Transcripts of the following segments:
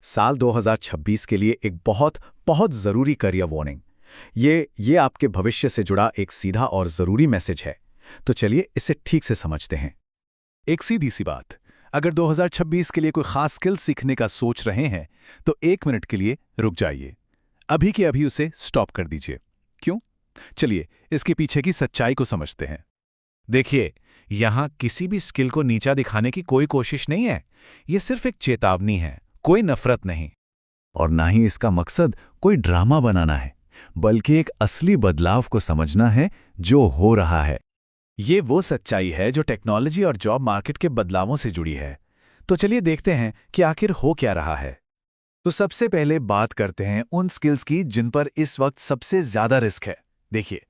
साल 2026 के लिए एक बहुत बहुत ज़रूरी करियर वार्निंग। ये आपके भविष्य से जुड़ा एक सीधा और ज़रूरी मैसेज है। तो चलिए इसे ठीक से समझते हैं। एक सीधी सी बात, अगर 2026 के लिए कोई खास स्किल सीखने का सोच रहे हैं तो 1 मिनट के लिए रुक जाइए। अभी के अभी उसे स्टॉप कर दीजिए। क्यों? चलिए इसके पीछे की सच्चाई को समझते हैं। देखिए, यहां किसी भी स्किल को नीचा दिखाने की कोई कोशिश नहीं है। यह सिर्फ एक चेतावनी है, कोई नफरत नहीं। और ना ही इसका मकसद कोई ड्रामा बनाना है, बल्कि एक असली बदलाव को समझना है जो हो रहा है। ये वो सच्चाई है जो टेक्नोलॉजी और जॉब मार्केट के बदलावों से जुड़ी है। तो चलिए देखते हैं कि आखिर हो क्या रहा है। तो सबसे पहले बात करते हैं उन स्किल्स की जिन पर इस वक्त सबसे ज्यादा रिस्क है। देखिए,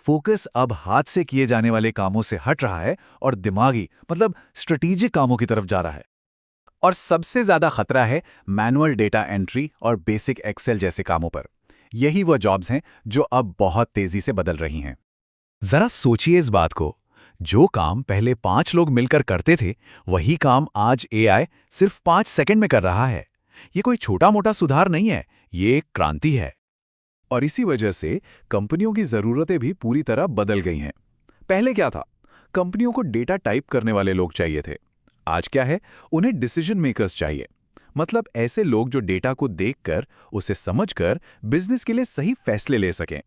फोकस अब हाथ से किए जाने वाले कामों से हट रहा है और दिमागी मतलब स्ट्रेटेजिक कामों की तरफ जा रहा है। और सबसे ज्यादा खतरा है मैनुअल डेटा एंट्री और बेसिक एक्सेल जैसे कामों पर। यही वो जॉब्स हैं जो अब बहुत तेजी से बदल रही हैं। जरा सोचिए इस बात को। जो काम पहले 5 लोग मिलकर करते थे, वही काम आज एआई सिर्फ 5 सेकंड में कर रहा है। ये कोई छोटा मोटा सुधार नहीं है, ये एक क्रांति है। और इसी वजह से कंपनियों की ज़रूरतें भी पूरी तरह बदल गई हैं। पहले क्या था? कंपनियों को डेटा टाइप करने वाले लोग चाहिए थे। आज क्या है? उन्हें डिसीजन मेकर्स चाहिए। मतलब ऐसे लोग जो डेटा को देखकर, उसे समझकर बिजनेस के लिए सही फैसले ले सकें।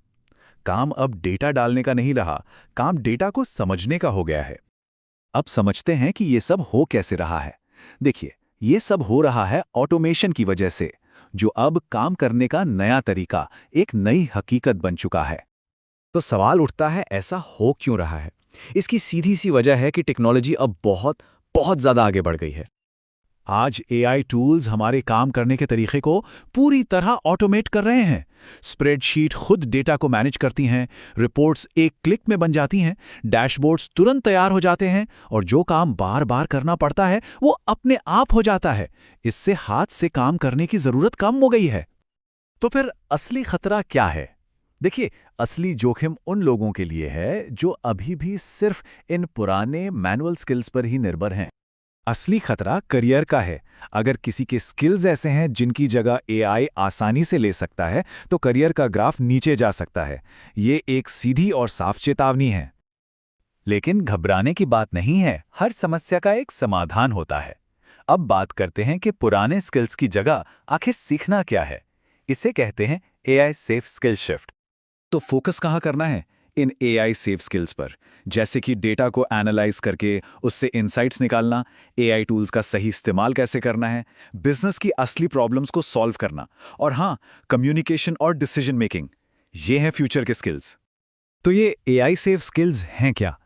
काम अब डेटा डालने का नहीं रहा, काम डेटा को समझने का हो गया है। अब समझते हैं कि ये सब हो कैसे रहा है। देखिए, ये सब हो रहा है ऑटोमेशन की वजह से, जो अब काम करने का नया तरीका, एक नई हकीकत बन चुका है। तो सवाल उठता है, ऐसा हो क्यों रहा है? इसकी सीधी सी वजह है कि टेक्नोलॉजी अब बहुत बहुत ज़्यादा आगे बढ़ गई है। आज एआई टूल्स हमारे काम करने के तरीके को पूरी तरह ऑटोमेट कर रहे हैं। स्प्रेडशीट खुद डेटा को मैनेज करती हैं, रिपोर्ट्स एक क्लिक में बन जाती हैं, डैशबोर्ड्स तुरंत तैयार हो जाते हैं और जो काम बार बार करना पड़ता है वो अपने आप हो जाता है। इससे हाथ से काम करने की जरूरत कम हो गई है। तो फिर असली खतरा क्या है? देखिए, असली जोखिम उन लोगों के लिए है जो अभी भी सिर्फ इन पुराने मैनुअल स्किल्स पर ही निर्भर हैं। असली खतरा करियर का है। अगर किसी के स्किल्स ऐसे हैं जिनकी जगह एआई आसानी से ले सकता है, तो करियर का ग्राफ नीचे जा सकता है। ये एक सीधी और साफ चेतावनी है। लेकिन घबराने की बात नहीं है, हर समस्या का एक समाधान होता है। अब बात करते हैं कि पुराने स्किल्स की जगह आखिर सीखना क्या है। इसे कहते हैं एआई सेफ स्किल शिफ्ट। तो फोकस कहाँ करना है? इन एआई सेफ स्किल्स पर, जैसे कि डेटा को एनालाइज करके उससे इंसाइट्स निकालना, एआई टूल्स का सही इस्तेमाल कैसे करना है, बिजनेस की असली प्रॉब्लम्स को सॉल्व करना, और हाँ, कम्युनिकेशन और डिसीजन मेकिंग। ये हैं फ्यूचर के स्किल्स। तो ये एआई सेफ स्किल्स हैं क्या?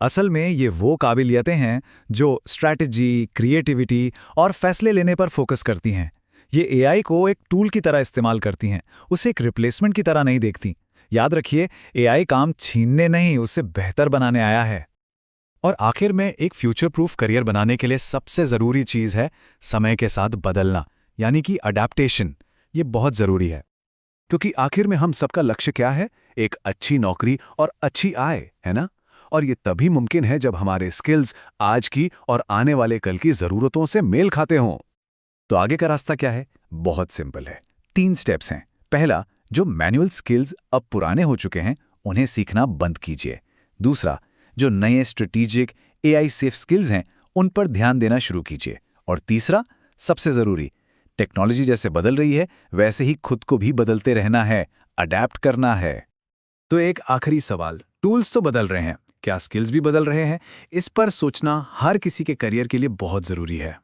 असल में ये वो काबिलियतें हैं जो स्ट्रैटेजी, क्रिएटिविटी और फैसले लेने पर फोकस करती हैं। ये एआई को एक टूल की तरह इस्तेमाल करती हैं, उसे एक रिप्लेसमेंट की तरह नहीं देखती। याद रखिए, एआई काम छीनने नहीं, उसे बेहतर बनाने आया है। और आखिर में एक फ्यूचर प्रूफ करियर बनाने के लिए सबसे ज़रूरी चीज़ है समय के साथ बदलना, यानी कि अडैप्टेशन। ये बहुत ज़रूरी है। क्योंकि आखिर में हम सबका लक्ष्य क्या है? एक अच्छी नौकरी और अच्छी आय, है ना? और ये तभी मुमकिन है जब हमारे स्किल्स आज की और आने वाले कल की ज़रूरतों से मेल खाते हों। तो आगे का रास्ता क्या है? बहुत सिंपल है। 3 स्टेप्स हैं। पहला, जो मैनुअल स्किल्स अब पुराने हो चुके हैं, उन्हें सीखना बंद कीजिए। दूसरा, जो नए स्ट्रेटेजिक एआई सेफ स्किल्स हैं, उन पर ध्यान देना शुरू कीजिए। और तीसरा, सबसे ज़रूरी, टेक्नोलॉजी जैसे बदल रही है, वैसे ही खुद को भी बदलते रहना है, अडैप्ट करना है। तो एक आखिरी सवाल, टूल्स तो बदल रहे हैं, क्या स्किल्स भी बदल रहे हैं? इस पर सोचना हर किसी के करियर के लिए बहुत ज़रूरी है।